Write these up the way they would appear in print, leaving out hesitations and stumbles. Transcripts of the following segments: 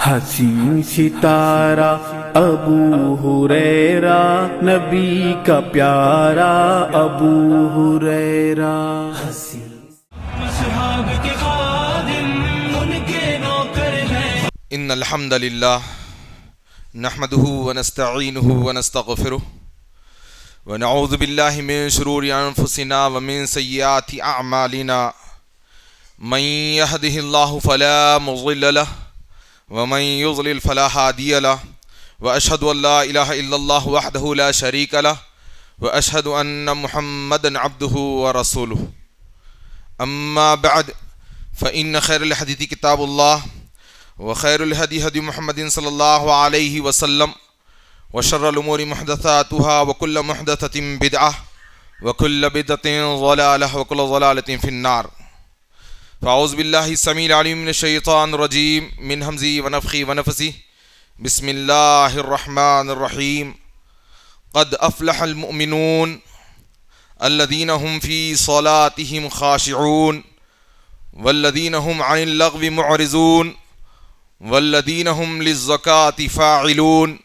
حسین ستارہ ابو ہریرہ نبی کا پیارا ابو ہریرہ. اصحاب کے خادم ان کے نوکر ہیں. ان الحمد للہ نحمده ونستعینه ونستغفره ونعوذ باللہ من شرور انفسنا ومن سیئات اعمالنا من يهده الله فلا مضل له ومن يضلل فلا هادي له واشهد ان لا اله الا الله وحده لا شريك له واشهد ان محمدا عبده ورسوله. اما بعد فان خير الحديث كتاب الله وخير الهدي هدي محمد صلى الله عليه وسلم وشر الأمور محدثاتها وكل محدثة بدعة وكل بدعة ضلالة وكل ضلالة في النار. فأعوذ بالله السميع العليم من الشيطان الرجيم من همزه ونفخه ونفثه. بسم الله الرحمن الرحيم. قد أفلح المؤمنون الذين هم في صلاتهم خاشعون والذين هم عن اللغو معرضون والذین هم للزکاة فاعلون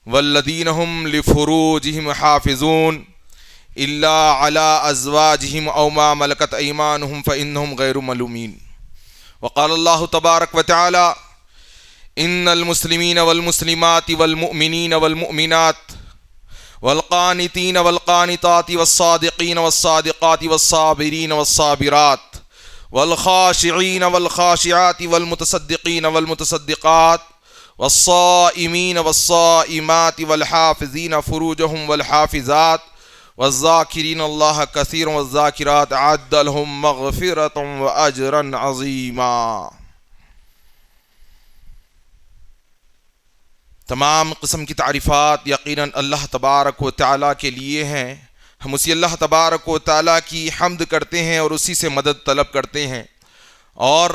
والذین هم لفروجهم حافظون الا علی ازواجهم او ما ملکت ایمانهم فانهم غیر ملومین. وقال اللہ تبارک وتعالی ان المسلمین والمسلمات والمؤمنین والمؤمنات والقانتین والقانتات والصادقین والصادقات والصابرین والصابرات والخاشعین والخاشعات والمتصدقین والمتصدقات والصائمین والصائمات والحافظین فروجهم والحافظات والذاکرین اللہ کثیرا والذاکرات اعد لهم مغفرۃ واجرا عظیما. تمام قسم کی تعریفات یقیناً اللہ تبارک و تعالیٰ کے لیے ہیں. ہم اسی اللہ تبارک و تعالیٰ کی حمد کرتے ہیں اور اسی سے مدد طلب کرتے ہیں، اور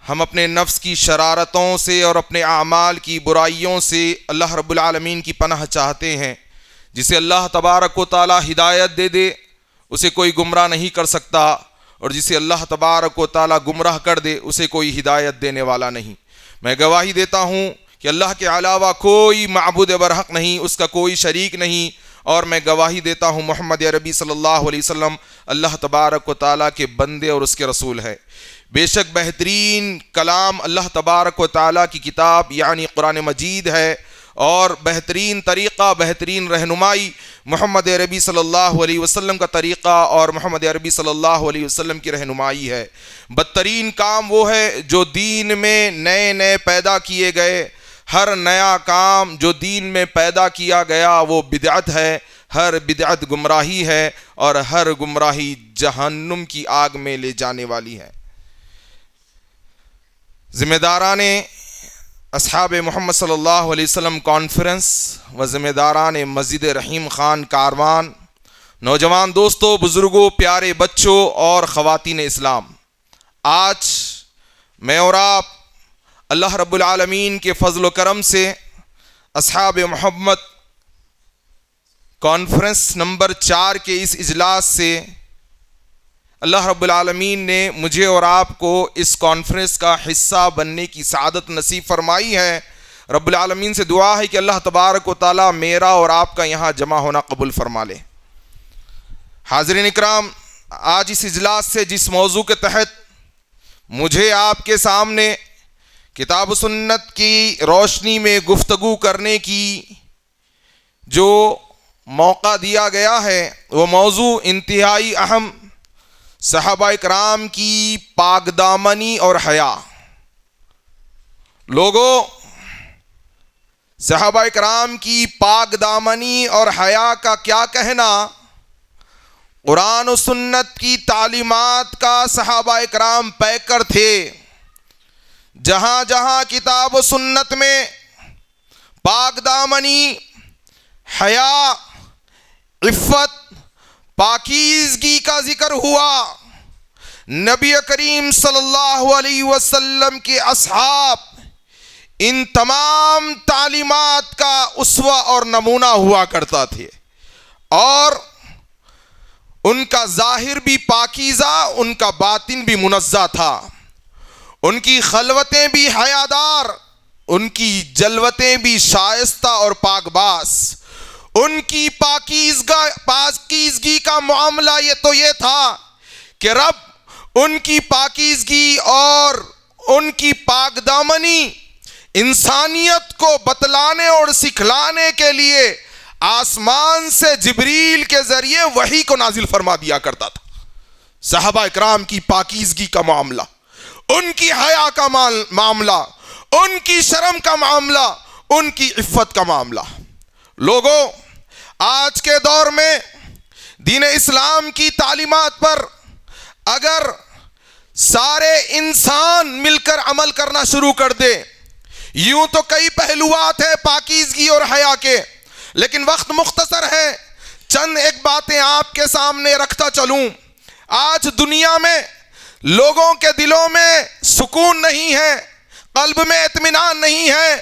ہم اپنے نفس کی شرارتوں سے اور اپنے اعمال کی برائیوں سے اللہ رب العالمین کی پناہ چاہتے ہیں. جسے اللہ تبارک و تعالیٰ ہدایت دے دے اسے کوئی گمراہ نہیں کر سکتا، اور جسے اللہ تبارک و تعالیٰ گمراہ کر دے اسے کوئی ہدایت دینے والا نہیں. میں گواہی دیتا ہوں کہ اللہ کے علاوہ کوئی معبود برحق نہیں، اس کا کوئی شریک نہیں، اور میں گواہی دیتا ہوں محمد عربی صلی اللہ علیہ وسلم اللہ تبارک و تعالیٰ کے بندے اور اس کے رسول ہے. بے شک بہترین کلام اللہ تبارک و تعالیٰ کی کتاب یعنی قرآن مجید ہے، اور بہترین طریقہ، بہترین رہنمائی محمد عربی صلی اللہ علیہ وسلم کا طریقہ اور محمد عربی صلی اللہ علیہ وسلم کی رہنمائی ہے. بدترین کام وہ ہے جو دین میں نئے پیدا کیے گئے. ہر نیا کام جو دین میں پیدا کیا گیا وہ بدعت ہے، ہر بدعت گمراہی ہے، اور ہر گمراہی جہنم کی آگ میں لے جانے والی ہے. ذمہ داران اصحاب محمد صلی اللہ علیہ وسلم کانفرنس و ذمہ داران مسجد رحیم خان کاروان، نوجوان دوستوں، بزرگوں، پیارے بچوں اور خواتین اسلام، آج میں اور آپ اللہ رب العالمین کے فضل و کرم سے اصحاب محمد کانفرنس نمبر 4 کے اس اجلاس سے اللہ رب العالمین نے مجھے اور آپ کو اس کانفرنس کا حصہ بننے کی سعادت نصیب فرمائی ہے. رب العالمین سے دعا ہے کہ اللہ تبارک و تعالیٰ میرا اور آپ کا یہاں جمع ہونا قبول فرما لے. حاضرین اکرام، آج اس اجلاس سے جس موضوع کے تحت مجھے آپ کے سامنے کتاب و سنت کی روشنی میں گفتگو کرنے کی جو موقع دیا گیا ہے وہ موضوع انتہائی اہم، صحابہ کرام کی پاک دامنی اور حیا. لوگوں، صحابہ کرام کی پاک دامنی اور حیا کا کیا کہنا؟ قرآن و سنت کی تعلیمات کا صحابہ کرام پیکر تھے. جہاں جہاں کتاب و سنت میں پاک دامنی، حیا، عفت، پاکیزگی کا ذکر ہوا، نبی کریم صلی اللہ علیہ وسلم کے اصحاب ان تمام تعلیمات کا اسوہ اور نمونہ ہوا کرتا تھے، اور ان کا ظاہر بھی پاکیزہ، ان کا باطن بھی منزہ تھا، ان کی خلوتیں بھی حیادار، ان کی جلوتیں بھی شائستہ اور پاک باز. ان کی پاکیزگی کا معاملہ یہ تھا کہ رب ان کی پاکیزگی اور ان کی پاک دامنی انسانیت کو بتلانے اور سکھلانے کے لیے آسمان سے جبریل کے ذریعے وحی کو نازل فرما دیا کرتا تھا. صحابہ اکرام کی پاکیزگی کا معاملہ، ان کی حیا کا معاملہ، ان کی شرم کا معاملہ، ان کی عفت کا معاملہ. لوگوں، آج کے دور میں دین اسلام کی تعلیمات پر اگر سارے انسان مل کر عمل کرنا شروع کر دے، یوں تو کئی پہلوات ہیں پاکیزگی اور حیا کے، لیکن وقت مختصر ہے، چند ایک باتیں آپ کے سامنے رکھتا چلوں. آج دنیا میں لوگوں کے دلوں میں سکون نہیں ہے، قلب میں اطمینان نہیں ہے،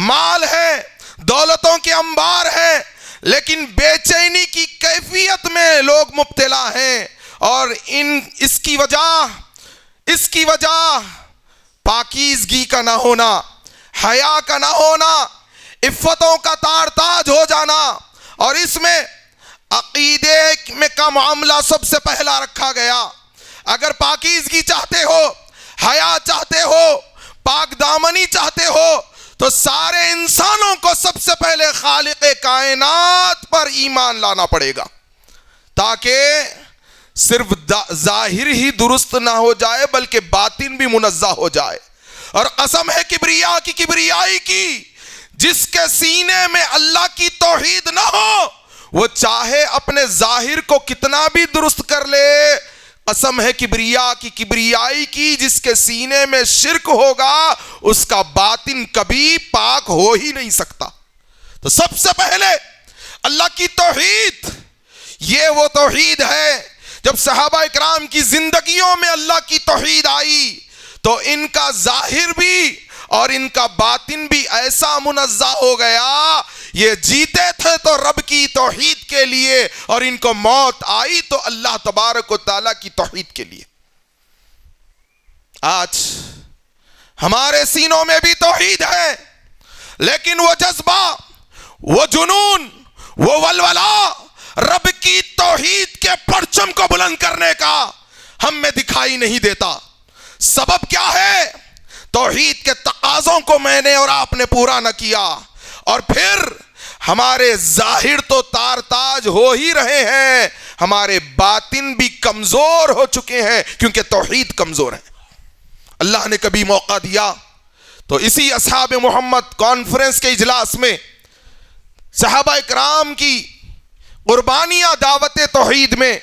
مال ہے، دولتوں کے انبار ہیں، لیکن بے چینی کی کیفیت میں لوگ مبتلا ہیں. اور اس کی وجہ پاکیزگی کا نہ ہونا، حیا کا نہ ہونا، عفتوں کا تار تاج ہو جانا. اور اس میں عقیدے میں کا معاملہ سب سے پہلا رکھا گیا. اگر پاکیزگی چاہتے ہو، حیا چاہتے ہو، پاک دامنی چاہتے ہو، تو سارے انسانوں کو سب سے پہلے خالق کائنات پر ایمان لانا پڑے گا، تاکہ صرف ظاہر ہی درست نہ ہو جائے بلکہ باطن بھی منزہ ہو جائے. اور قسم ہے کبریائی کی، جس کے سینے میں اللہ کی توحید نہ ہو، وہ چاہے اپنے ظاہر کو کتنا بھی درست کر لے، قسم ہے کبریائی کی، جس کے سینے میں شرک ہوگا اس کا باطن کبھی پاک ہو ہی نہیں سکتا. تو سب سے پہلے اللہ کی توحید، یہ وہ توحید ہے. جب صحابہ اکرام کی زندگیوں میں اللہ کی توحید آئی تو ان کا ظاہر بھی اور ان کا باطن بھی ایسا منزہ ہو گیا. یہ جیتے تھے تو رب کی توحید کے لیے، اور ان کو موت آئی تو اللہ تبارک و تعالیٰ کی توحید کے لیے. آج ہمارے سینوں میں بھی توحید ہے، لیکن وہ جذبہ، وہ جنون، وہ ولولہ رب کی توحید کے پرچم کو بلند کرنے کا ہم میں دکھائی نہیں دیتا. سبب کیا ہے؟ توحید کے تقاضوں کو میں نے اور آپ نے پورا نہ کیا، اور پھر ہمارے ظاہر تو تار تاج ہو ہی رہے ہیں، ہمارے باطن بھی کمزور ہو چکے ہیں کیونکہ توحید کمزور ہے. اللہ نے کبھی موقع دیا تو اسی اصحاب محمد کانفرنس کے اجلاس میں صحابہ اکرام کی قربانیاں دعوت توحید میں،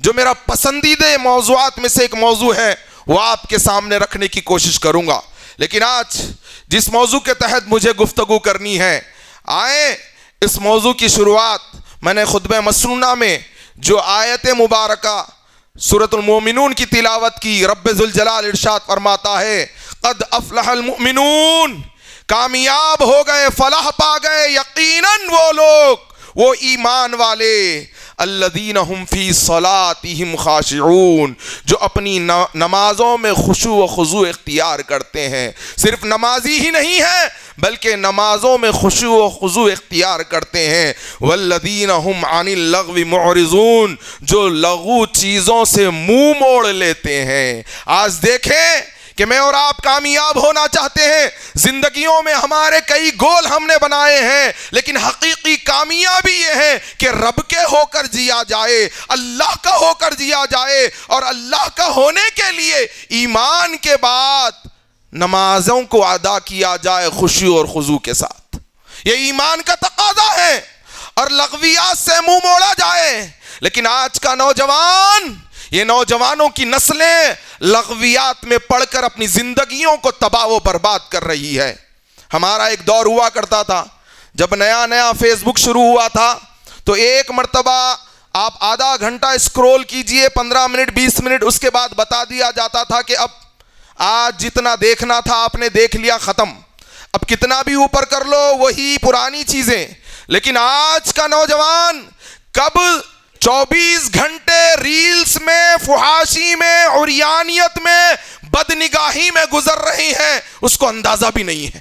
جو میرا پسندیدہ موضوعات میں سے ایک موضوع ہے، وہ آپ کے سامنے رکھنے کی کوشش کروں گا. لیکن آج جس موضوع کے تحت مجھے گفتگو کرنی ہے، آئیں اس موضوع کی شروعات میں نے خطبہ مسنونہ میں جو آیت مبارکہ سورۃ المومنون کی تلاوت کی. رب ذوالجلال ارشاد فرماتا ہے، قد افلح المؤمنون، کامیاب ہو گئے، فلاح پا گئے یقیناً وہ لوگ، وہ ایمان والے، الذین ہم فی صلاتہم خاشعون، جو اپنی نمازوں میں خشوع و خضوع اختیار کرتے ہیں. صرف نمازی ہی نہیں ہے بلکہ نمازوں میں خشوع و خضوع اختیار کرتے ہیں. والذین ہم عن اللغو معرضون، جو لغو چیزوں سے منہ موڑ لیتے ہیں. آج دیکھیں کہ میں اور آپ کامیاب ہونا چاہتے ہیں، زندگیوں میں ہمارے کئی گول ہم نے بنائے ہیں، لیکن حقیقی کامیابی یہ ہے کہ رب کے ہو کر جیا جائے، اللہ کا ہو کر جیا جائے، اور اللہ کا ہونے کے لیے ایمان کے بعد نمازوں کو ادا کیا جائے خشوع اور خضوع کے ساتھ. یہ ایمان کا تقاضا ہے، اور لغویات سے منہ موڑا جائے. لیکن آج کا نوجوان، یہ نوجوانوں کی نسلیں لغویات میں پڑھ کر اپنی زندگیوں کو تباہ و برباد کر رہی ہے. ہمارا ایک دور ہوا کرتا تھا، جب نیا فیس بک شروع ہوا تھا تو ایک مرتبہ آپ آدھا گھنٹہ اسکرول کیجئے، 15 منٹ 20 منٹ، اس کے بعد بتا دیا جاتا تھا کہ اب آج جتنا دیکھنا تھا آپ نے دیکھ لیا، ختم. اب کتنا بھی اوپر کر لو وہی پرانی چیزیں. لیکن آج کا نوجوان کب 24 گھنٹے ریلز میں، فحاشی میں، عریانیت میں، بدنگاہی میں گزر رہی ہیں، اس کو اندازہ بھی نہیں ہے.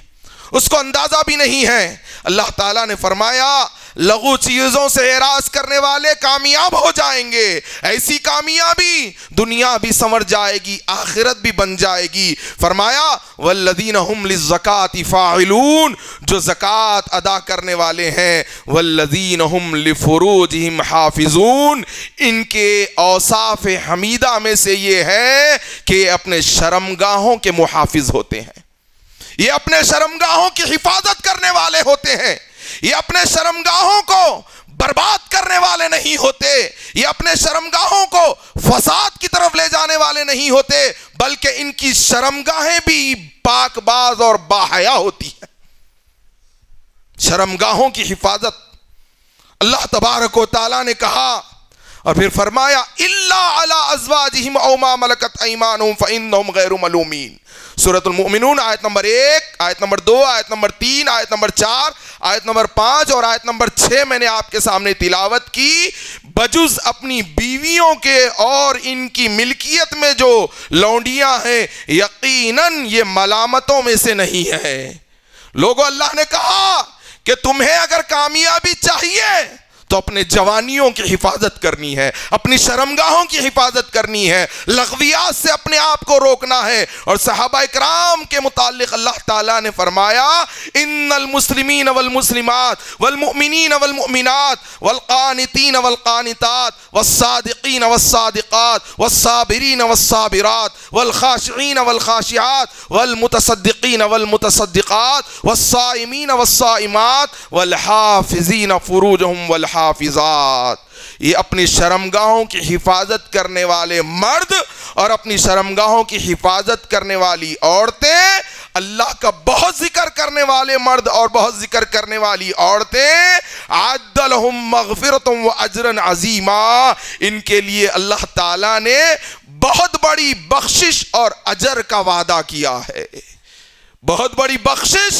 اس کو اندازہ بھی نہیں ہے۔ اللہ تعالیٰ نے فرمایا لغو چیزوں سے اعراض کرنے والے کامیاب ہو جائیں گے، ایسی کامیابی دنیا بھی سنور جائے گی، آخرت بھی بن جائے گی۔ فرمایا والذین ہم للزکاۃ فاعلون، جو زکوٰۃ ادا کرنے والے ہیں، والذین ہم لفروجہم حافظون، ان کے اوصاف حمیدہ میں سے یہ ہے کہ اپنے شرمگاہوں کے محافظ ہوتے ہیں، یہ اپنے شرمگاہوں کی حفاظت کرنے والے ہوتے ہیں، یہ اپنے شرمگاہوں کو برباد کرنے والے نہیں ہوتے، یہ اپنے شرمگاہوں کو فساد کی طرف لے جانے والے نہیں ہوتے، بلکہ ان کی شرمگاہیں بھی پاک باز اور باحیا ہوتی ہیں۔ شرمگاہوں کی حفاظت اللہ تبارک و تعالیٰ نے کہا، اور پھر فرمایا الا علی ازواجہم او ما ملکت ایمانہم فانہم غیر ملومین۔ سورۃ المؤمنون آیت نمبر 1، آیت نمبر 2، آیت نمبر 3، آیت نمبر 4، آیت نمبر 5 اور آیت نمبر 6 میں نے آپ کے سامنے تلاوت کی۔ بجز اپنی بیویوں کے اور ان کی ملکیت میں جو لونڈیاں ہیں، یقیناً یہ ملامتوں میں سے نہیں ہے۔ لوگوں، اللہ نے کہا کہ تمہیں اگر کامیابی چاہیے تو اپنے جوانیوں کی حفاظت کرنی ہے، اپنی شرمگاہوں کی حفاظت کرنی ہے، لغویات سے اپنے آپ کو روکنا ہے۔ اور صحابہ اکرام کے متعلق اللہ تعالیٰ نے فرمایا ان المسلمین والمسلمات والمؤمنین والمؤمنات والقانتین والقانتات والصادقین والصادقات والصابرین والصابرات والخاشعین والخاشعات والمتصدقین والمتصدقات والصائمین والصائمات والحافظین فروجہم والحافظات، یہ اپنی شرمگاہوں کی حفاظت کرنے والے مرد اور اپنی شرمگاہوں کی حفاظت کرنے والی عورتیں، اللہ کا بہت ذکر کرنے والے مرد اور بہت ذکر کرنے والی عورتیں، اعد لہم مغفرۃ واجرا عظیما، ان کے لیے اللہ تعالیٰ نے بہت بڑی بخشش اور اجر کا وعدہ کیا ہے، بہت بڑی بخشش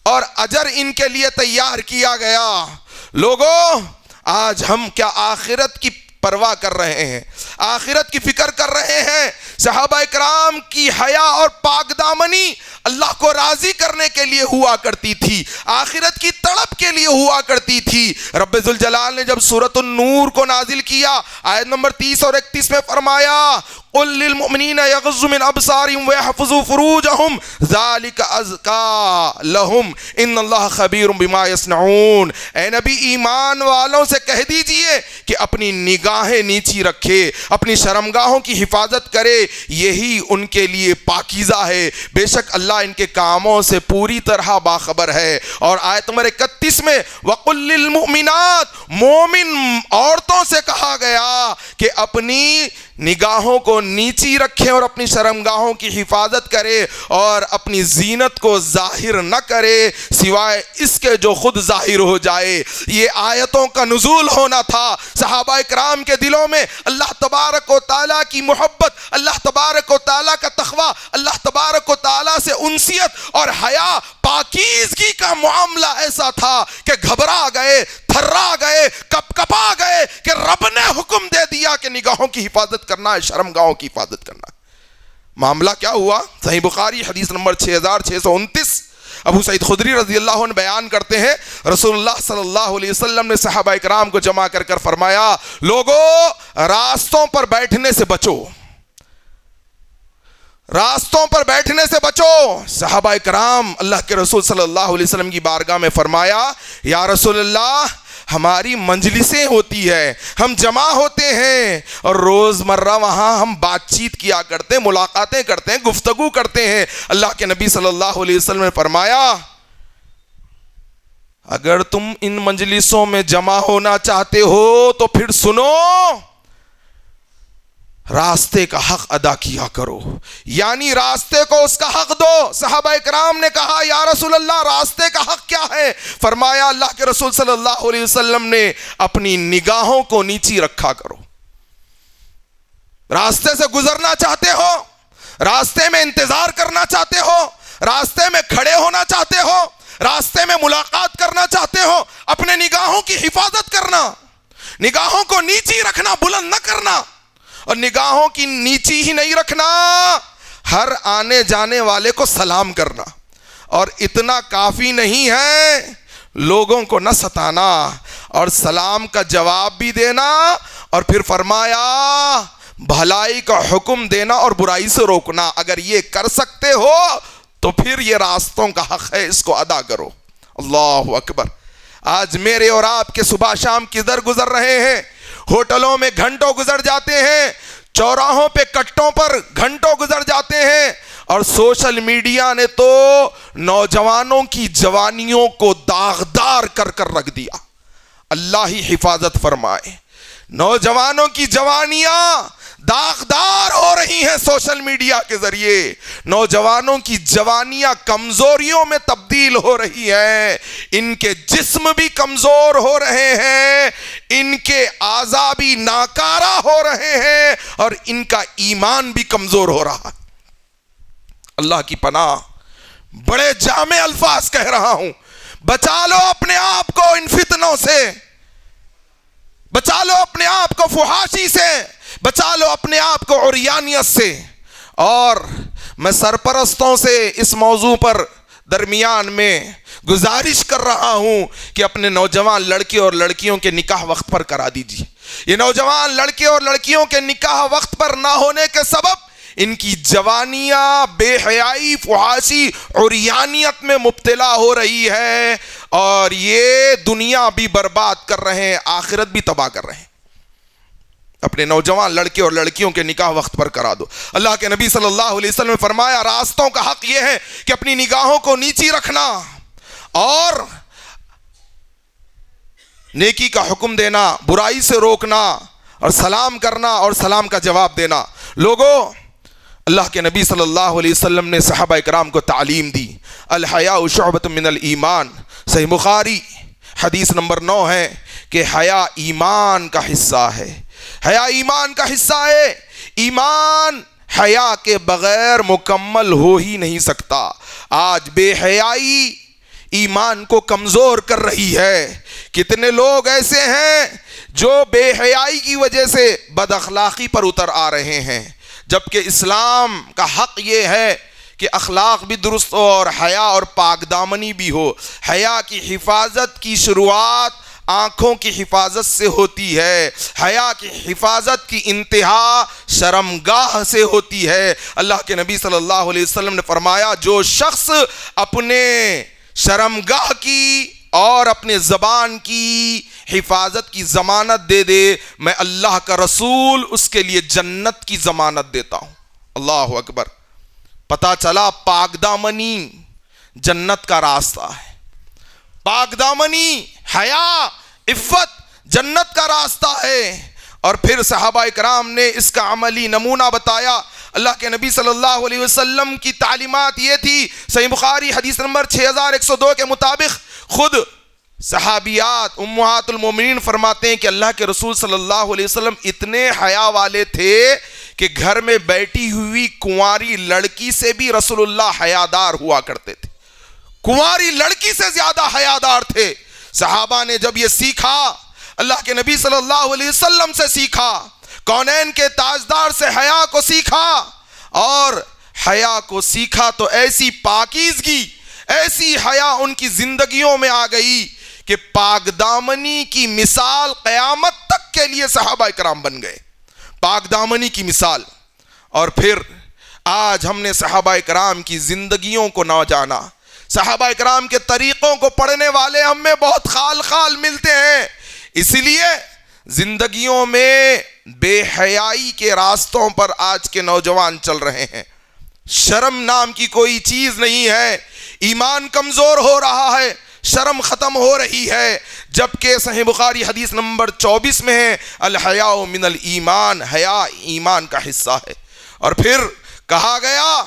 اور اجر ان کے لیے تیار کیا گیا۔ لوگوں، آج ہم کیا آخرت کی پرواہ کر رہے ہیں؟ آخرت کی فکر کر رہے ہیں؟ صحابہ اکرام کی حیا اور پاک دامنی اللہ کو راضی کرنے کے لیے ہوا کرتی تھی، آخرت کی تڑپ کے لیے ہوا کرتی تھی۔ رب ذوالجلال نے جب سورۃ النور کو نازل کیا، آیت نمبر 30 اور 31 میں فرمایا قل للمؤمنین یغضوا من ابصارهم ویحفظوا فروجہم ذلک ازکیٰ لہم ان اللہ خبیر بما یصنعون۔ اے نبی، ایمان والوں سے کہہ دیجئے کہ اپنی نگاہیں نیچی رکھے، اپنی شرمگاہوں کی حفاظت کرے، یہی ان کے لیے پاکیزہ ہے، بے شک اللہ ان کے کاموں سے پوری طرح باخبر ہے۔ اور آیت نمبر 31 میں وَقُلْ لِلْمُؤْمِنَاتِ، مومن عورتوں سے کہا گیا کہ اپنی نگاہوں کو نیچی رکھیں اور اپنی شرمگاہوں کی حفاظت کرے اور اپنی زینت کو ظاہر نہ کرے سوائے اس کے جو خود ظاہر ہو جائے۔ یہ آیتوں کا نزول ہونا تھا۔ صحابہ اکرام کے دلوں میں اللہ تبارک و تعالیٰ کی محبت، اللہ تبارک و تعالیٰ کا تقویٰ، اللہ تبارک و تعالیٰ سے انسیت اور حیا، پاکیزگی کا معاملہ ایسا تھا کہ گھبرا گئے، تھرا گئے، کپ کپا گئے کہ رب نے حکم دے دیا کہ نگاہوں کی حفاظت کرنا ہے، شرمگاہوں کی حفاظت کرنا ہے۔ معاملہ کیا ہوا؟ صحیح بخاری حدیث نمبر 6629، ابو سعید خدری رضی اللہ عنہ بیان کرتے ہیں رسول اللہ صلی اللہ علیہ وسلم نے صحابہ اکرام کو جمع کر فرمایا لوگو راستوں پر بیٹھنے سے بچو، راستوں پر بیٹھنے سے بچو۔ صحابہ اکرام اللہ کے رسول صلی اللہ علیہ وسلم کی بارگاہ میں فرمایا یا رسول اللہ، ہماری مجلسیں ہوتی ہے، ہم جمع ہوتے ہیں اور روز مرہ وہاں ہم بات چیت کیا کرتے ہیں، ملاقاتیں کرتے ہیں، گفتگو کرتے ہیں۔ اللہ کے نبی صلی اللہ علیہ وسلم نے فرمایا اگر تم ان مجلسوں میں جمع ہونا چاہتے ہو تو پھر سنو، راستے کا حق ادا کیا کرو، یعنی راستے کو اس کا حق دو۔ صحابہ اکرام نے کہا یا رسول اللہ راستے کا حق کیا ہے؟ فرمایا اللہ کے رسول صلی اللہ علیہ وسلم نے اپنی نگاہوں کو نیچی رکھا کرو۔ راستے سے گزرنا چاہتے ہو، راستے میں انتظار کرنا چاہتے ہو، راستے میں کھڑے ہونا چاہتے ہو، راستے میں ملاقات کرنا چاہتے ہو، اپنے نگاہوں کی حفاظت کرنا، نگاہوں کو نیچی رکھنا، بلند نہ کرنا۔ اور نگاہوں کی نیچی ہی نہیں رکھنا، ہر آنے جانے والے کو سلام کرنا، اور اتنا کافی نہیں ہے لوگوں کو نہ ستانا اور سلام کا جواب بھی دینا، اور پھر فرمایا بھلائی کا حکم دینا اور برائی سے روکنا۔ اگر یہ کر سکتے ہو تو پھر یہ راستوں کا حق ہے، اس کو ادا کرو۔ اللہ اکبر۔ آج میرے اور آپ کے صبح شام کدھر گزر رہے ہیں؟ ہوٹلوں میں گھنٹوں گزر جاتے ہیں، چوراہوں پہ کٹوں پر گھنٹوں گزر جاتے ہیں، اور سوشل میڈیا نے تو نوجوانوں کی جوانیوں کو داغدار کر کر رکھ دیا۔ اللہ ہی حفاظت فرمائے۔ نوجوانوں کی جوانیاں داغدار ہو رہی ہیں سوشل میڈیا کے ذریعے، نوجوانوں کی جوانیاں کمزوریوں میں تبدیل ہو رہی ہیں، ان کے جسم بھی کمزور ہو رہے ہیں، ان کے اعضاء بھی ناکارہ ہو رہے ہیں، اور ان کا ایمان بھی کمزور ہو رہا ہے۔ اللہ کی پناہ، بڑے جامع الفاظ کہہ رہا ہوں، بچا لو اپنے آپ کو ان فتنوں سے، بچا لو اپنے آپ کو فحاشی سے، بچا لو اپنے آپ کو عریانیت سے۔ اور میں سرپرستوں سے اس موضوع پر درمیان میں گزارش کر رہا ہوں کہ اپنے نوجوان لڑکے اور لڑکیوں کے نکاح وقت پر کرا دیجیے۔ یہ نوجوان لڑکے اور لڑکیوں کے نکاح وقت پر نہ ہونے کے سبب ان کی جوانیاں بے حیائی، فحاشی، عریانیت میں مبتلا ہو رہی ہے، اور یہ دنیا بھی برباد کر رہے ہیں، آخرت بھی تباہ کر رہے ہیں۔ اپنے نوجوان لڑکے اور لڑکیوں کے نکاح وقت پر کرا دو۔ اللہ کے نبی صلی اللہ علیہ وسلم نے فرمایا راستوں کا حق یہ ہے کہ اپنی نگاہوں کو نیچی رکھنا اور نیکی کا حکم دینا، برائی سے روکنا، اور سلام کرنا اور سلام کا جواب دینا۔ لوگوں، اللہ کے نبی صلی اللہ علیہ وسلم نے صحابہ کرام کو تعلیم دی، الحیاء شعبۃ من الایمان، صحیح بخاری حدیث نمبر 9 ہے کہ حیا ایمان کا حصہ ہے، حیا ایمان کا حصہ ہے۔ ایمان حیا کے بغیر مکمل ہو ہی نہیں سکتا۔ آج بے حیائی ایمان کو کمزور کر رہی ہے۔ کتنے لوگ ایسے ہیں جو بے حیائی کی وجہ سے بد اخلاقی پر اتر آ رہے ہیں، جبکہ اسلام کا حق یہ ہے کہ اخلاق بھی درست ہو اور حیا اور پاک دامنی بھی ہو۔ حیا کی حفاظت کی شروعات آنکھوں کی حفاظت سے ہوتی ہے، حیا کی حفاظت کی انتہا شرمگاہ سے ہوتی ہے۔ اللہ کے نبی صلی اللہ علیہ وسلم نے فرمایا جو شخص اپنے شرمگاہ کی اور اپنے زبان کی حفاظت کی ضمانت دے دے، میں اللہ کا رسول اس کے لیے جنت کی ضمانت دیتا ہوں۔ اللہ اکبر۔ پتہ چلا پاک دامنی جنت کا راستہ ہے، پاک دامنی، حیا، عفت جنت کا راستہ ہے۔ اور پھر صحابہ کرام نے اس کا عملی نمونہ بتایا۔ اللہ کے نبی صلی اللہ علیہ وسلم کی تعلیمات یہ تھی، صحیح بخاری حدیث نمبر 6102 کے مطابق خود صحابیات امہات المومنین فرماتے ہیں کہ اللہ کے رسول صلی اللہ علیہ وسلم اتنے حیا والے تھے کہ گھر میں بیٹھی ہوئی کنواری لڑکی سے بھی رسول اللہ حیادار ہوا کرتے تھے، کنواری لڑکی سے زیادہ حیادار تھے۔ صحابہ نے جب یہ سیکھا، اللہ کے نبی صلی اللہ علیہ وسلم سے سیکھا، کونین کے تاجدار سے حیا کو سیکھا، اور حیا کو سیکھا تو ایسی پاکیزگی، ایسی حیا ان کی زندگیوں میں آ گئی کہ پاک دامنی کی مثال قیامت تک کے لیے صحابہ کرام بن گئے، پاک دامنی کی مثال۔ اور پھر آج ہم نے صحابہ کرام کی زندگیوں کو نہ جانا، صحابہ کرام کے طریقوں کو پڑھنے والے ہم میں بہت خال خال ملتے ہیں، اس لیے زندگیوں میں بے حیائی کے راستوں پر آج کے نوجوان چل رہے ہیں۔ شرم نام کی کوئی چیز نہیں ہے، ایمان کمزور ہو رہا ہے، شرم ختم ہو رہی ہے، جبکہ صحیح بخاری حدیث نمبر 24 میں ہے الحیاء من الایمان، حیا ایمان کا حصہ ہے۔ اور پھر کہا گیا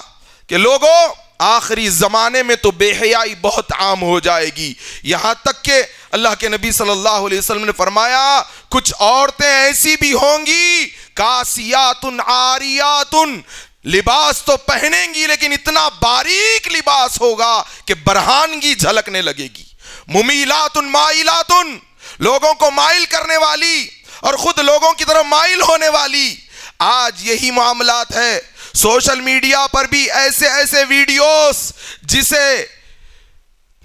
کہ لوگوں آخری زمانے میں تو بے حیائی بہت عام ہو جائے گی، یہاں تک کہ اللہ کے نبی صلی اللہ علیہ وسلم نے فرمایا کچھ عورتیں ایسی بھی ہوں گی کاسیات عاریات، لباس تو پہنیں گی لیکن اتنا باریک لباس ہوگا کہ برہانگی جھلکنے لگے گی، ممیلات مائلات، لوگوں کو مائل کرنے والی اور خود لوگوں کی طرف مائل ہونے والی۔ آج یہی معاملات ہے، سوشل میڈیا پر بھی ایسے ایسے ویڈیوز جسے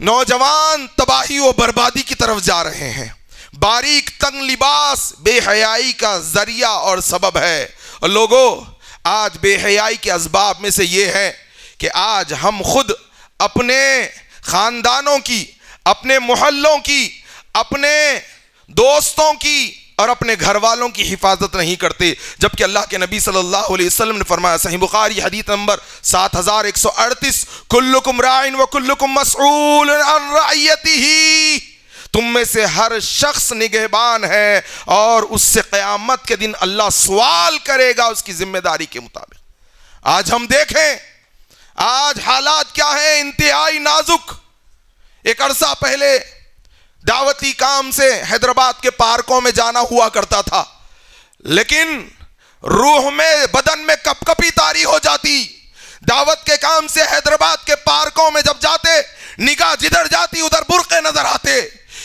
نوجوان تباہی و بربادی کی طرف جا رہے ہیں. باریک تنگ لباس بے حیائی کا ذریعہ اور سبب ہے. اور لوگوں، آج بے حیائی کے اسباب میں سے یہ ہے کہ آج ہم خود اپنے خاندانوں کی، اپنے محلوں کی، اپنے دوستوں کی اور اپنے گھر والوں کی حفاظت نہیں کرتے، جبکہ اللہ کے نبی صلی اللہ علیہ وسلم نے فرمایا، صحیح بخاری حدیث نمبر 7138، کلکم راعٍ وکلکم مسئول عن رعیتہ، تم میں سے ہر شخص نگہبان ہے اور اس سے قیامت کے دن اللہ سوال کرے گا اس کی ذمہ داری کے مطابق. آج ہم دیکھیں آج حالات کیا ہیں، انتہائی نازک. ایک عرصہ پہلے دعوتی کام سے حیدرآباد کے پارکوں میں جانا ہوا کرتا تھا، لیکن روح میں، بدن میں کپ کپی طاری ہو جاتی. دعوت کے کام سے حیدرآباد کے پارکوں میں جب جاتے، نگاہ جدھر جاتی ادھر برقعے نظر آتے.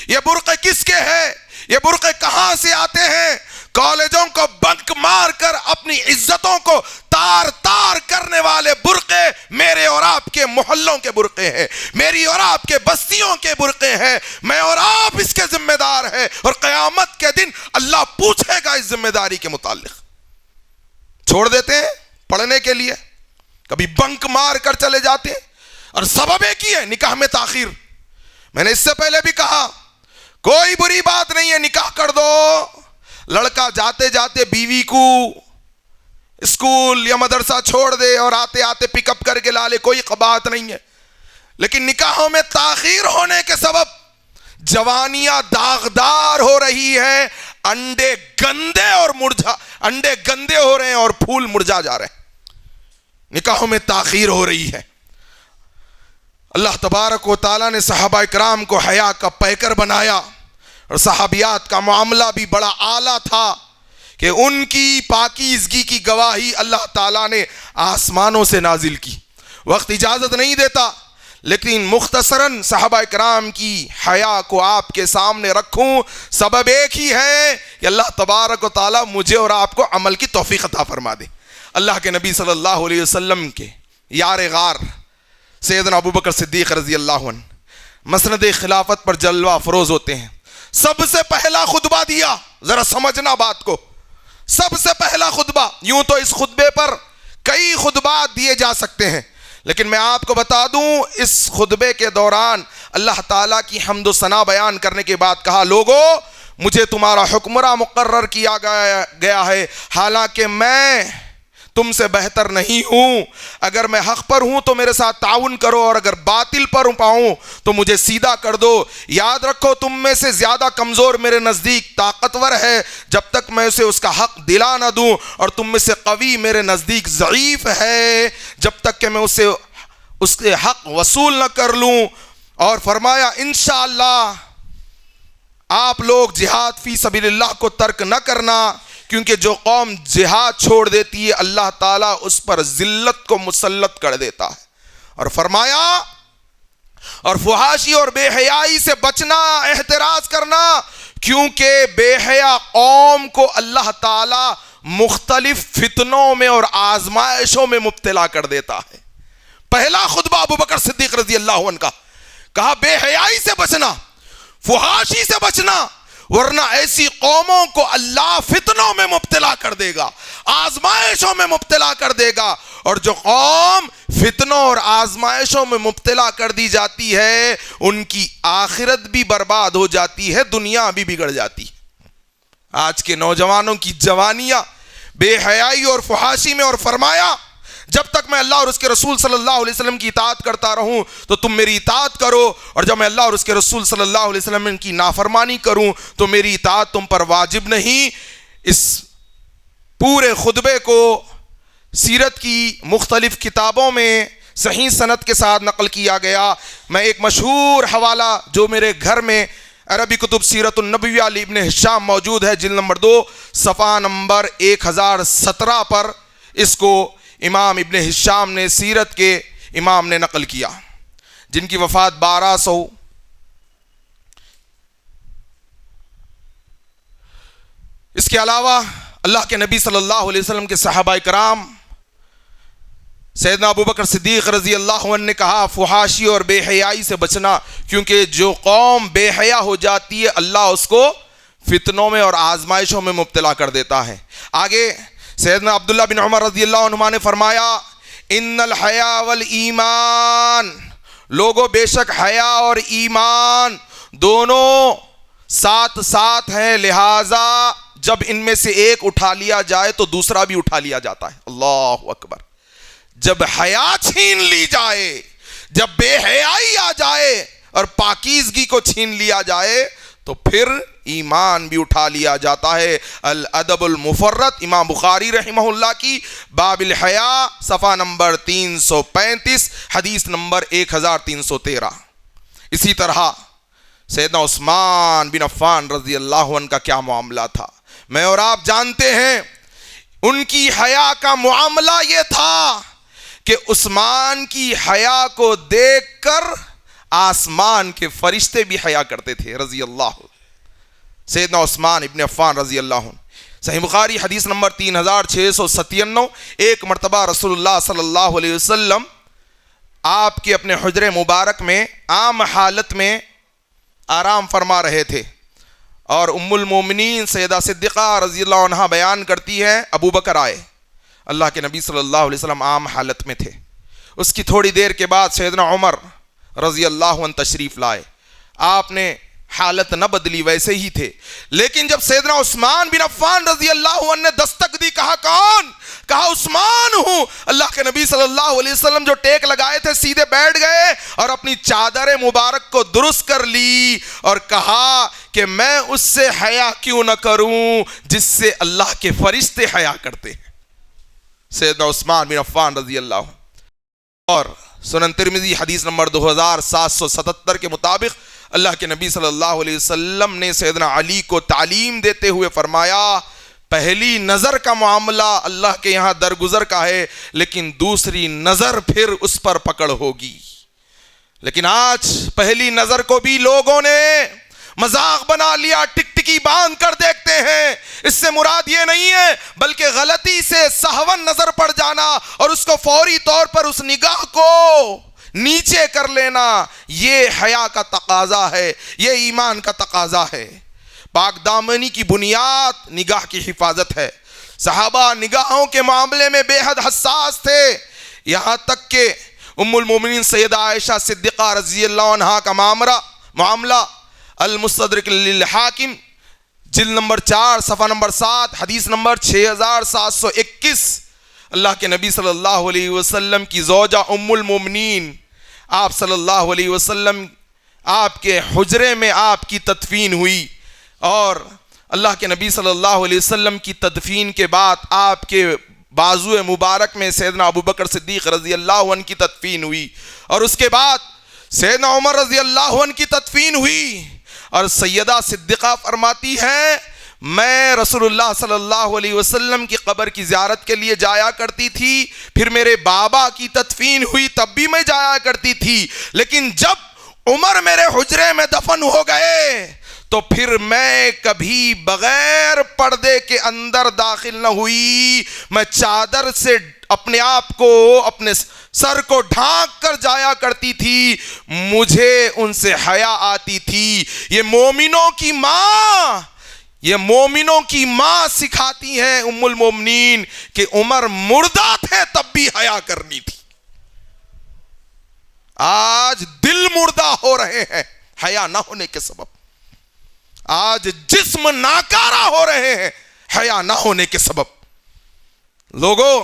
یہ برقعے کس کے ہیں؟ یہ برقعے کہاں سے آتے ہیں؟ کالجوں کو بنک مار کر اپنی عزتوں کو تار تار کرنے والے برقعے میرے اور آپ کے محلوں کے برقعے ہیں، میری اور آپ کے بستیوں کے برقعے ہیں. میں اور آپ اس کے ذمہ دار ہیں، اور قیامت کے دن اللہ پوچھے گا اس ذمہ داری کے متعلق. چھوڑ دیتے ہیں پڑھنے کے لیے، کبھی بنک مار کر چلے جاتے ہیں، اور سبب ایک ہی ہے، نکاح میں تاخیر. میں نے اس سے پہلے بھی کہا، کوئی بری بات نہیں ہے، نکاح کر دو. لڑکا جاتے جاتے بیوی کو اسکول یا مدرسہ چھوڑ دے اور آتے آتے پک اپ کر کے لا لے، کوئی بات نہیں ہے. لیکن نکاحوں میں تاخیر ہونے کے سبب جوانیاں داغدار ہو رہی ہے، انڈے گندے ہو رہے ہیں اور پھول مرجھا جا رہے ہیں. نکاحوں میں تاخیر ہو رہی ہے. اللہ تبارک و تعالیٰ نے صحابہ کرام کو حیا کا پیکر بنایا، اور صحابیات کا معاملہ بھی بڑا اعلیٰ تھا کہ ان کی پاکیزگی کی گواہی اللہ تعالیٰ نے آسمانوں سے نازل کی. وقت اجازت نہیں دیتا، لیکن مختصراً صحابہ کرام کی حیا کو آپ کے سامنے رکھوں. سبب ایک ہی ہے کہ اللہ تبارک و تعالیٰ مجھے اور آپ کو عمل کی توفیق عطا فرما دے. اللہ کے نبی صلی اللہ علیہ وسلم کے یار غار سیدنا ابوبکر صدیق رضی اللہ عنہ مسند خلافت پر جلوہ افروز ہوتے ہیں. سب سے پہلا خطبہ دیا، ذرا سمجھنا بات کو، سب سے پہلا خطبہ. یوں تو اس خطبے پر کئی خطبات دیے جا سکتے ہیں، لیکن میں آپ کو بتا دوں اس خطبے کے دوران اللہ تعالیٰ کی حمد و ثنا بیان کرنے کے بعد کہا، لوگو مجھے تمہارا حکمراں مقرر کیا گیا ہے، حالانکہ میں تم سے بہتر نہیں ہوں. اگر میں حق پر ہوں تو میرے ساتھ تعاون کرو، اور اگر باطل پر پاؤں تو مجھے سیدھا کر دو. یاد رکھو تم میں سے زیادہ کمزور میرے نزدیک طاقتور ہے جب تک میں اسے اس کا حق دلا نہ دوں، اور تم میں سے قوی میرے نزدیک ضعیف ہے جب تک کہ میں اس کے حق وصول نہ کر لوں. اور فرمایا انشاءاللہ آپ لوگ جہاد فی سبیل اللہ کو ترک نہ کرنا، کیونکہ جو قوم جہاد چھوڑ دیتی ہے اللہ تعالیٰ اس پر ذلت کو مسلط کر دیتا ہے. اور فرمایا اور فحاشی اور بے حیائی سے بچنا، احتراز کرنا، کیونکہ بے حیا قوم کو اللہ تعالیٰ مختلف فتنوں میں اور آزمائشوں میں مبتلا کر دیتا ہے. پہلا خطبہ ابوبکر صدیق رضی اللہ عنہ کا، کہا بے حیائی سے بچنا، فحاشی سے بچنا، ورنہ ایسی قوموں کو اللہ فتنوں میں مبتلا کر دے گا، آزمائشوں میں مبتلا کر دے گا. اور جو قوم فتنوں اور آزمائشوں میں مبتلا کر دی جاتی ہے ان کی آخرت بھی برباد ہو جاتی ہے، دنیا بھی بگڑ جاتی ہے. آج کے نوجوانوں کی جوانیاں بے حیائی اور فحاشی میں. اور فرمایا جب تک میں اللہ اور اس کے رسول صلی اللہ علیہ وسلم کی اطاعت کرتا رہوں تو تم میری اطاعت کرو، اور جب میں اللہ اور اس کے رسول صلی اللہ علیہ وسلم کی نافرمانی کروں تو میری اطاعت تم پر واجب نہیں. اس پورے خطبے کو سیرت کی مختلف کتابوں میں صحیح سند کے ساتھ نقل کیا گیا. میں ایک مشہور حوالہ جو میرے گھر میں عربی کتب سیرت النبویہ ابن ہشام موجود ہے، جلد نمبر 2 صفحہ نمبر 1017 پر اس کو امام ابن ہشام نے، سیرت کے امام نے نقل کیا، جن کی وفات 1200 اس کے علاوہ اللہ کے نبی صلی اللہ علیہ وسلم کے صحابہ کرام سیدنا ابو بکر صدیق رضی اللہ عنہ نے کہا فحاشی اور بے حیائی سے بچنا، کیونکہ جو قوم بے حیا ہو جاتی ہے اللہ اس کو فتنوں میں اور آزمائشوں میں مبتلا کر دیتا ہے۔ آگے سیدنا عبداللہ بن عمر رضی اللہ عنہما نے فرمایا ان الحیا والایمان، لوگوں بے شک حیا اور ایمان دونوں ساتھ ساتھ ہیں، لہذا جب ان میں سے ایک اٹھا لیا جائے تو دوسرا بھی اٹھا لیا جاتا ہے۔ اللہ اکبر۔ جب حیا چھین لی جائے، جب بے حیائی آ جائے اور پاکیزگی کو چھین لیا جائے تو پھر ایمان بھی اٹھا لیا جاتا ہے۔ الادب المفرد امام بخاری رحمہ اللہ کی باب الحیا صفحہ نمبر 335 حدیث نمبر 1313۔ اسی طرح سیدنا عثمان بن عفان رضی اللہ عنہ کا کیا معاملہ تھا، میں اور آپ جانتے ہیں۔ ان کی حیا کا معاملہ یہ تھا کہ عثمان کی حیا کو دیکھ کر آسمان کے فرشتے بھی حیا کرتے تھے رضی اللہ۔ سیدنا عثمان ابن عفان رضی اللہ عنہ، صحیح بخاری حدیث نمبر 3697، ایک مرتبہ رسول اللہ صلی اللہ علیہ وسلم آپ کے اپنے حجرے مبارک میں عام حالت میں آرام فرما رہے تھے، اور ام المومنین سیدہ صدیقہ رضی اللہ عنہ بیان کرتی ہے ابو بکر آئے، اللہ کے نبی صلی اللہ علیہ وسلم عام حالت میں تھے۔ اس کی تھوڑی دیر کے بعد سیدنا عمر رضی اللہ عنہ تشریف لائے، آپ نے حالت نہ بدلی، ویسے ہی تھے، لیکن جب سیدنا عثمان بن عفان رضی اللہ عنہ نے دستک دی، کہا کون؟ کہا عثمان ہوں۔ اللہ کے نبی صلی اللہ علیہ وسلم جو ٹیک لگائے تھے سیدھے بیٹھ گئے اور اپنی چادر مبارک کو درست کر لی اور کہا کہ میں اس سے حیا کیوں نہ کروں جس سے اللہ کے فرشتے حیا کرتے ہیں۔ سیدنا عثمان بن عفان رضی اللہ عنہ۔ اور سنن ترمذی حدیث نمبر 2777 کے مطابق اللہ کے نبی صلی اللہ علیہ وسلم نے سیدنا علی کو تعلیم دیتے ہوئے فرمایا پہلی نظر کا معاملہ اللہ کے یہاں درگزر کا ہے، لیکن دوسری نظر پھر اس پر پکڑ ہوگی۔ لیکن آج پہلی نظر کو بھی لوگوں نے مذاق بنا لیا، ٹکٹکی باندھ کر دیکھتے ہیں۔ اس سے مراد یہ نہیں ہے، بلکہ غلطی سے سہون نظر پڑ جانا اور اس کو فوری طور پر اس نگاہ کو نیچے کر لینا، یہ حیا کا تقاضا ہے، یہ ایمان کا تقاضا ہے۔ پاک دامنی کی بنیاد نگاہ کی حفاظت ہے۔ صحابہ نگاہوں کے معاملے میں بے حد حساس تھے، یہاں تک کہ ام المومنین سیدہ عائشہ صدیقہ رضی اللہ عنہا کا معاملہ المستدرک للحاکم جلد نمبر 4 صفحہ نمبر 7 حدیث نمبر 6721، اللہ کے نبی صلی اللہ علیہ وسلم کی زوجہ ام المومنین، آپ صلی اللہ علیہ وسلم آپ کے حجرے میں آپ کی تدفین ہوئی، اور اللہ کے نبی صلی اللہ علیہ وسلم کی تدفین کے بعد آپ کے بازو مبارک میں سیدنا ابو بکر صدیق رضی اللہ عنہ کی تدفین ہوئی، اور اس کے بعد سیدنا عمر رضی اللہ عنہ کی تدفین ہوئی۔ اور سیدہ صدیقہ فرماتی ہے میں رسول اللہ صلی اللہ علیہ وسلم کی قبر کی زیارت کے لیے جایا کرتی تھی، پھر میرے بابا کی تدفین ہوئی تب بھی میں جایا کرتی تھی، لیکن جب عمر میرے حجرے میں دفن ہو گئے تو پھر میں کبھی بغیر پردے کے اندر داخل نہ ہوئی، میں چادر سے اپنے آپ کو اپنے سر کو ڈھانک کر جایا کرتی تھی، مجھے ان سے حیا آتی تھی۔ یہ مومنوں کی ماں سکھاتی ہیں ام المومنین کہ عمر مردہ تھے تب بھی حیا کرنی تھی۔ آج دل مردہ ہو رہے ہیں حیا نہ ہونے کے سبب، آج جسم ناکارہ ہو رہے ہیں حیا نہ ہونے کے سبب۔ لوگوں،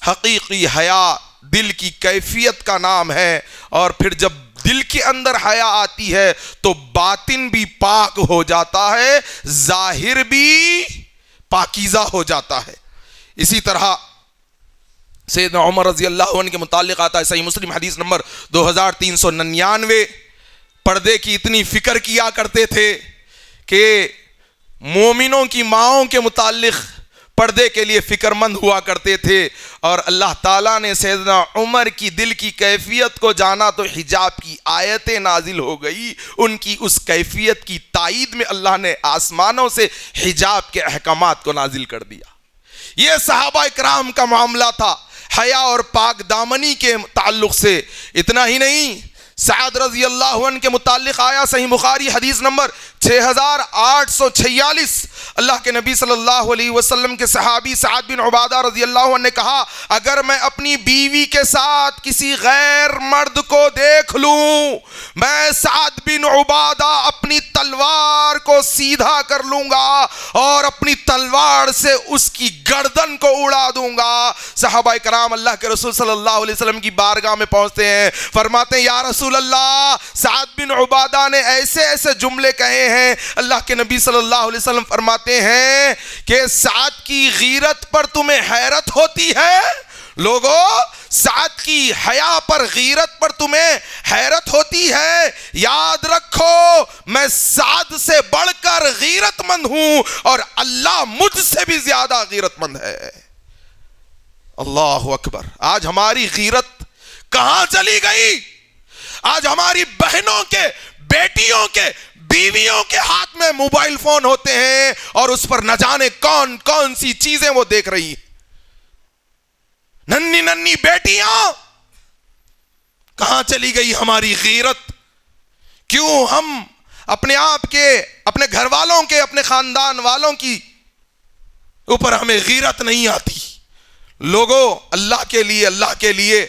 حقیقی حیا دل کی کیفیت کا نام ہے، اور پھر جب دل کے اندر حیا آتی ہے تو باطن بھی پاک ہو جاتا ہے، ظاہر بھی پاکیزہ ہو جاتا ہے۔ اسی طرح سیدنا عمر رضی اللہ عنہ کے متعلق آتا ہے صحیح مسلم حدیث نمبر 2399، پردے کی اتنی فکر کیا کرتے تھے کہ مومنوں کی ماؤں کے متعلق پردے کے لیے فکر مند ہوا کرتے تھے، اور اللہ تعالیٰ نے سیدنا عمر کی دل کی کیفیت کو جانا تو حجاب کی آیتیں نازل ہو گئی، ان کی اس کیفیت کی تائید میں اللہ نے آسمانوں سے حجاب کے احکامات کو نازل کر دیا۔ یہ صحابہ اکرام کا معاملہ تھا۔ حیا اور پاک دامنی کے تعلق سے۔ اتنا ہی نہیں، سعد رضی اللہ عنہ کے متعلق آیا صحیح بخاری حدیث نمبر 6846، اللہ کے نبی صلی اللہ علیہ وسلم کے صحابی سعد بن عبادہ رضی اللہ عنہ نے کہا، اگر میں اپنی بیوی کے ساتھ کسی غیر مرد کو دیکھ لوں، میں سعد بن عبادہ اپنی تلوار کو سیدھا کر لوں گا اور اپنی تلوار سے اس کی گردن کو اڑا دوں گا۔ صحابہ کرام اللہ کے رسول صلی اللہ علیہ وسلم کی بارگاہ میں پہنچتے ہیں، فرماتے ہیں یا رسول اللہ، سعد بن عبادہ نے ایسے ایسے جملے کہے ہیں۔ اللہ کے نبی صلی اللہ علیہ وسلم فرماتے ہیں کہ سعد کی غیرت پر تمہیں حیرت ہوتی ہے؟ لوگو، سعد کی حیا پر، غیرت پر تمہیں حیرت ہوتی ہے؟ یاد رکھو، میں سعد سے بڑھ کر غیرت مند ہوں اور اللہ مجھ سے بھی زیادہ غیرت مند ہے۔ اللہ اکبر۔ آج ہماری غیرت کہاں چلی گئی؟ آج ہماری بہنوں کے، بیٹیوں کے، بیویوں کے ہاتھ میں موبائل فون ہوتے ہیں اور اس پر نہ جانے کون کون سی چیزیں وہ دیکھ رہی ہیں۔ ننھی ننھی بیٹیاں، کہاں چلی گئی ہماری غیرت؟ کیوں ہم اپنے آپ کے، اپنے گھر والوں کے، اپنے خاندان والوں کی اوپر ہمیں غیرت نہیں آتی؟ لوگو، اللہ کے لیے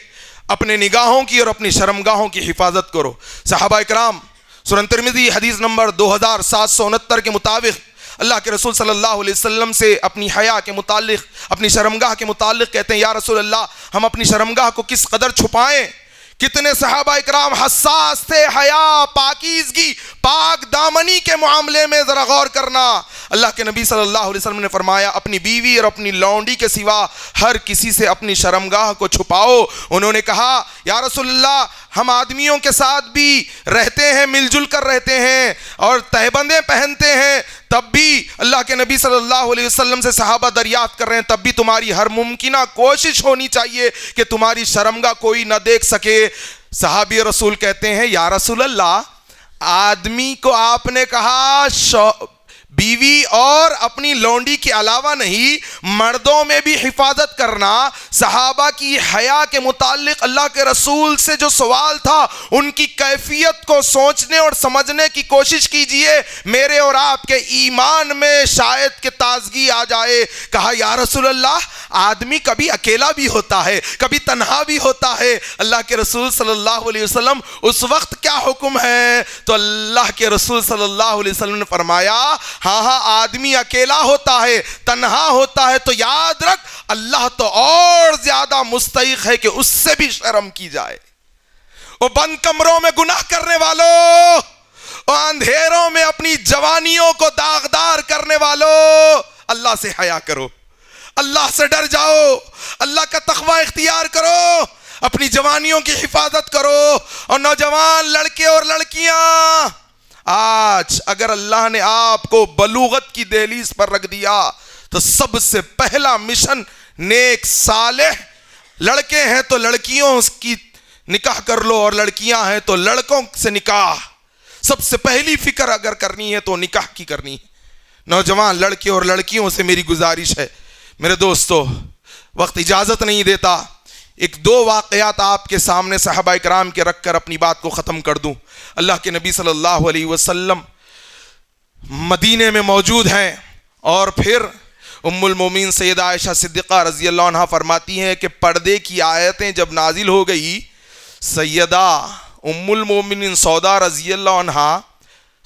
اپنے نگاہوں کی اور اپنی شرمگاہوں کی حفاظت کرو۔ صحابہ کرام سنن ترمذی حدیث نمبر 2769 کے مطابق اللہ کے رسول صلی اللہ علیہ وسلم سے اپنی حیا کے متعلق، اپنی شرمگاہ کے متعلق کہتے ہیں، یا رسول اللہ، ہم اپنی شرمگاہ کو کس قدر چھپائیں؟ کتنے صحابہ اکرام حساس تھے حیا، پاکیزگی، پاک دامنی کے معاملے میں، ذرا غور کرنا۔ اللہ کے نبی صلی اللہ علیہ وسلم نے فرمایا، اپنی بیوی اور اپنی لونڈی کے سوا ہر کسی سے اپنی شرمگاہ کو چھپاؤ۔ انہوں نے کہا، یا رسول اللہ، ہم آدمیوں کے ساتھ بھی رہتے ہیں، مل جل کر رہتے ہیں اور تہبندیں پہنتے ہیں، تب بھی اللہ کے نبی صلی اللہ علیہ وسلم سے صحابہ دریافت کر رہے ہیں، تب بھی تمہاری ہر ممکنہ کوشش ہونی چاہیے کہ تمہاری شرمگاہ کوئی نہ دیکھ سکے۔ صحابی رسول کہتے ہیں، یا رسول اللہ، آدمی کو آپ نے کہا بیوی اور اپنی لونڈی کے علاوہ نہیں، مردوں میں بھی حفاظت کرنا۔ صحابہ کی حیا کے متعلق اللہ کے رسول سے جو سوال تھا، ان کی کیفیت کو سوچنے اور سمجھنے کی کوشش کیجئے، میرے اور آپ کے ایمان میں شاید کہ تازگی آ جائے۔ کہا، یا رسول اللہ، آدمی کبھی اکیلا بھی ہوتا ہے، کبھی تنہا بھی ہوتا ہے، اللہ کے رسول صلی اللہ علیہ وسلم اس وقت کیا حکم ہے؟ تو اللہ کے رسول صلی اللہ علیہ وسلم نے فرمایا، ہاں آدمی اکیلا ہوتا ہے، تنہا ہوتا ہے، تو یاد رکھ، اللہ تو اور زیادہ مستحق ہے کہ اس سے بھی شرم کی جائے۔ وہ بند کمروں میں گناہ کرنے والوں، وہ اندھیروں میں اپنی جوانیوں کو داغدار کرنے والوں، اللہ سے حیا کرو، اللہ سے ڈر جاؤ، اللہ کا تقوی اختیار کرو، اپنی جوانیوں کی حفاظت کرو۔ اور نوجوان لڑکے اور لڑکیاں، آج اگر اللہ نے آپ کو بلوغت کی دہلیز پر رکھ دیا تو سب سے پہلا مشن نیک صالح لڑکے ہیں تو لڑکیوں کی نکاح کر لو، اور لڑکیاں ہیں تو لڑکوں سے نکاح۔ سب سے پہلی فکر اگر کرنی ہے تو نکاح کی کرنی ہے۔ نوجوان لڑکے اور لڑکیوں سے میری گزارش ہے، میرے دوستو، وقت اجازت نہیں دیتا، ایک دو واقعات آپ کے سامنے صحابہ کرام کے رکھ کر اپنی بات کو ختم کر دوں۔ اللہ کے نبی صلی اللہ علیہ وسلم مدینے میں موجود ہیں، اور پھر ام المومنین سیدہ عائشہ صدیقہ رضی اللہ عنہ فرماتی ہیں کہ پردے کی آیتیں جب نازل ہو گئی، سیدہ ام المومنین سودا رضی اللہ عنہ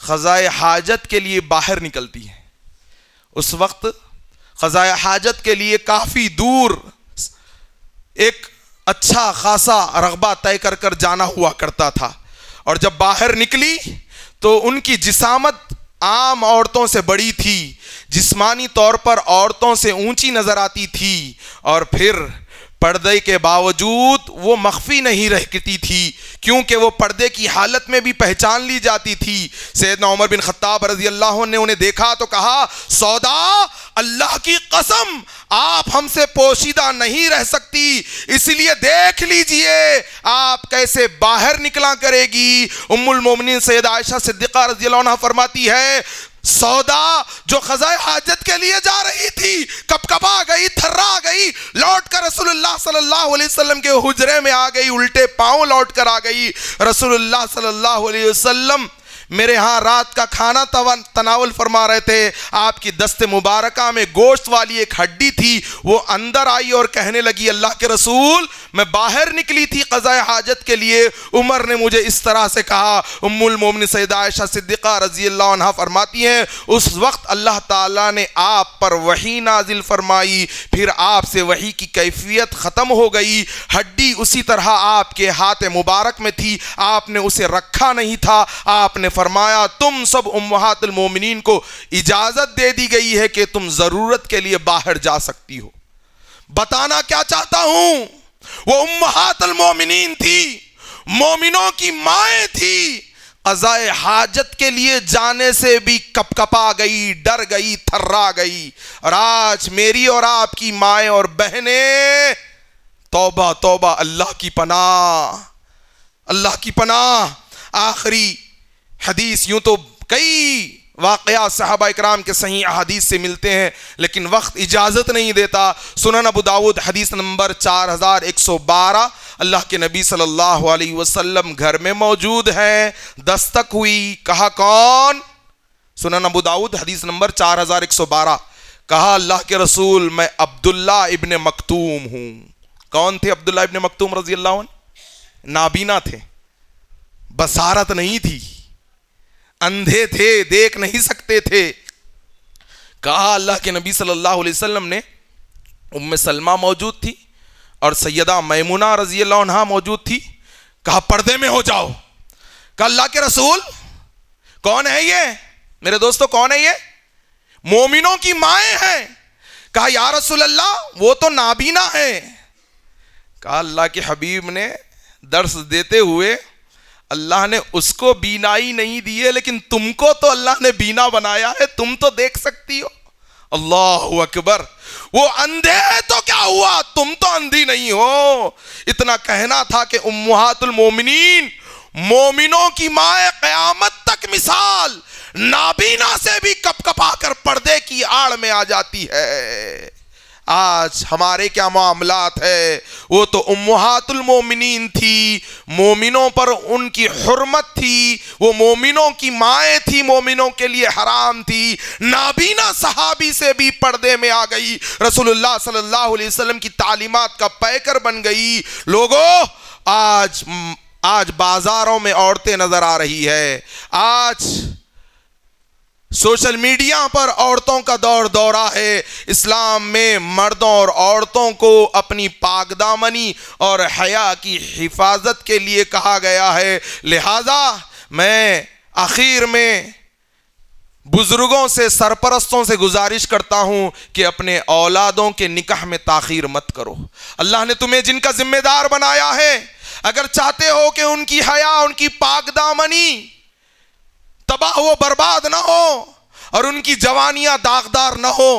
قضائے حاجت کے لیے باہر نکلتی ہیں۔ اس وقت قضائے حاجت کے لیے کافی دور ایک اچھا خاصا رغبہ طے کر کر جانا ہوا کرتا تھا، اور جب باہر نکلی تو ان کی جسامت عام عورتوں سے بڑی تھی، جسمانی طور پر عورتوں سے اونچی نظر آتی تھی، اور پھر پردے کے باوجود وہ مخفی نہیں رہتی تھی، کیونکہ وہ پردے کی حالت میں بھی پہچان لی جاتی تھی۔ سیدنا عمر بن خطاب رضی اللہ عنہ نے انہیں دیکھا تو کہا، سودا، اللہ کی قسم آپ ہم سے پوشیدہ نہیں رہ سکتی، اس لیے دیکھ لیجئے آپ کیسے باہر نکلا کرے گی۔ ام المومنین سیدہ عائشہ صدیقہ رضی اللہ عنہ فرماتی ہے، سودا جو قضاء حاجت کے لیے جا رہی تھی کپکپا گئی، تھرا گئی، لوٹ کر رسول اللہ صلی اللہ علیہ وسلم کے حجرے میں آ گئی، الٹے پاؤں لوٹ کر آ گئی. رسول اللہ صلی اللہ علیہ وسلم میرے ہاں رات کا کھانا تناول فرما رہے تھے. آپ کی دست مبارکہ میں گوشت والی ایک ہڈی تھی، وہ اندر آئی اور کہنے لگی اللہ کے رسول میں باہر نکلی تھی قضاء حاجت کے لیے، عمر نے مجھے اس طرح سے کہا. ام المومنین سیدہ عائشہ صدیقہ رضی اللہ عنہا فرماتی ہیں اس وقت اللہ تعالیٰ نے آپ پر وحی نازل فرمائی، پھر آپ سے وحی کی کیفیت ختم ہو گئی. ہڈی اسی طرح آپ کے ہاتھ مبارک میں تھی، آپ نے اسے رکھا نہیں تھا. آپ نے فرمایا تم سب امہات المومنین کو اجازت دے دی گئی ہے کہ تم ضرورت کے لیے باہر جا سکتی ہو. بتانا کیا چاہتا ہوں، وہ امہات المومنین تھی، مومنوں کی مائیں تھی، قضاء حاجت کے لیے جانے سے بھی کپکپا گئی، ڈر گئی، تھرا گئی. اور آج میری اور آپ کی مائیں اور بہنیں، توبہ توبہ، اللہ کی پناہ، اللہ کی پناہ. آخری حدیث، یوں تو کئی واقعات صحابہ اکرام کے صحیح احادیث سے ملتے ہیں لیکن وقت اجازت نہیں دیتا. سنن ابو داؤد حدیث نمبر 4112، اللہ کے نبی صلی اللہ علیہ وسلم گھر میں موجود ہیں، دستک ہوئی، کہا کون؟ سنن ابو داؤد حدیث نمبر 4112. کہا اللہ کے رسول میں عبداللہ ابن مکتوم ہوں. کون تھے عبداللہ ابن مکتوم رضی اللہ عنہ؟ نابینا تھے، بصارت نہیں تھی، اندھے تھے، دیکھ نہیں سکتے تھے. کہا اللہ کے نبی صلی اللہ علیہ وسلم نے، ام سلمہ موجود تھی اور سیدہ میمونہ رضی اللہ عنہا موجود تھی. کہا پردے میں ہو جاؤ. کہا اللہ کے رسول کون ہے یہ؟ میرے دوستو کون ہے یہ؟ مومنوں کی مائیں ہیں. کہا یا رسول اللہ وہ تو نابینا ہیں. کہا اللہ کے حبیب نے درس دیتے ہوئے اللہ نے اس کو بینائی نہیں دی ہے لیکن تم کو تو اللہ نے بینا بنایا ہے، تم تو دیکھ سکتی ہو. اللہ اکبر. وہ اندھے تو کیا ہوا، تم تو اندھی نہیں ہو. اتنا کہنا تھا کہ امہات المومنین، مومنوں کی مائیں قیامت تک مثال نابینا سے بھی کپ کپا کر پردے کی آڑ میں آ جاتی ہے. آج ہمارے کیا معاملات ہے؟ وہ تو امہات المومنین تھی، مومنوں پر ان کی حرمت تھی، وہ مومنوں کی مائیں تھی، مومنوں کے لیے حرام تھی. نابینا صحابی سے بھی پردے میں آ گئی، رسول اللہ صلی اللہ علیہ وسلم کی تعلیمات کا پیکر بن گئی. لوگوں آج بازاروں میں عورتیں نظر آ رہی ہے، آج سوشل میڈیا پر عورتوں کا دور دورہ ہے. اسلام میں مردوں اور عورتوں کو اپنی پاک دامنی اور حیا کی حفاظت کے لیے کہا گیا ہے. لہذا میں آخر میں بزرگوں سے، سرپرستوں سے گزارش کرتا ہوں کہ اپنے اولادوں کے نکاح میں تاخیر مت کرو. اللہ نے تمہیں جن کا ذمہ دار بنایا ہے، اگر چاہتے ہو کہ ان کی حیا، ان کی پاک دامنی تباہ و برباد نہ ہو اور ان کی جوانیاں داغدار نہ ہو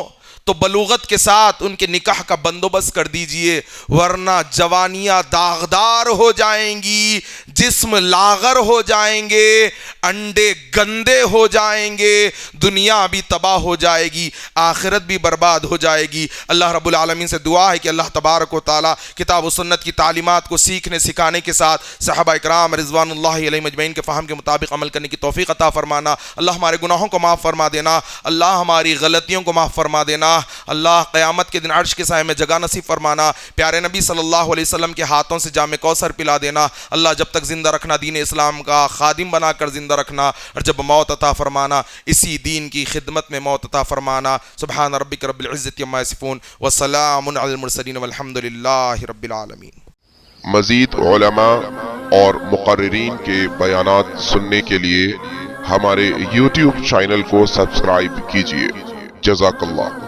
تو بلوغت کے ساتھ ان کے نکاح کا بندوبست کر دیجئے، ورنہ جوانیاں داغدار ہو جائیں گی، جسم لاغر ہو جائیں گے، انڈے گندے ہو جائیں گے، دنیا بھی تباہ ہو جائے گی، آخرت بھی برباد ہو جائے گی. اللہ رب العالمین سے دعا ہے کہ اللہ تبارک و تعالی کتاب و سنت کی تعلیمات کو سیکھنے سکھانے کے ساتھ صحابہ اکرام رضوان اللہ علیہ مجمعین کے فہم کے مطابق عمل کرنے کی توفیق عطا فرمانا. اللہ ہمارے گناہوں کو معاف فرما دینا، اللہ ہماری غلطیوں کو معاف فرما دینا. اللہ قیامت کے دن عرش کے سائے میں جگہ نصیب فرمانا. پیارے نبی صلی اللہ علیہ وسلم کے ہاتھوں سے جام کوثر پلا دینا. اللہ جب تک زندہ رکھنا، دین اسلام کا خادم بنا کر زندہ رکھنا، اور جب موت عطا فرمانا اسی دین کی خدمت میں موت عطا فرمانا. سبحان ربک رب العزت عما یصفون وسلام علی المرسلین والحمد للہ رب العالمین. مزید علماء اور مقررین کے بیانات سننے کے لیے ہمارے YouTube چینل کو سبسکرائب کیجیے. جزاک اللہ.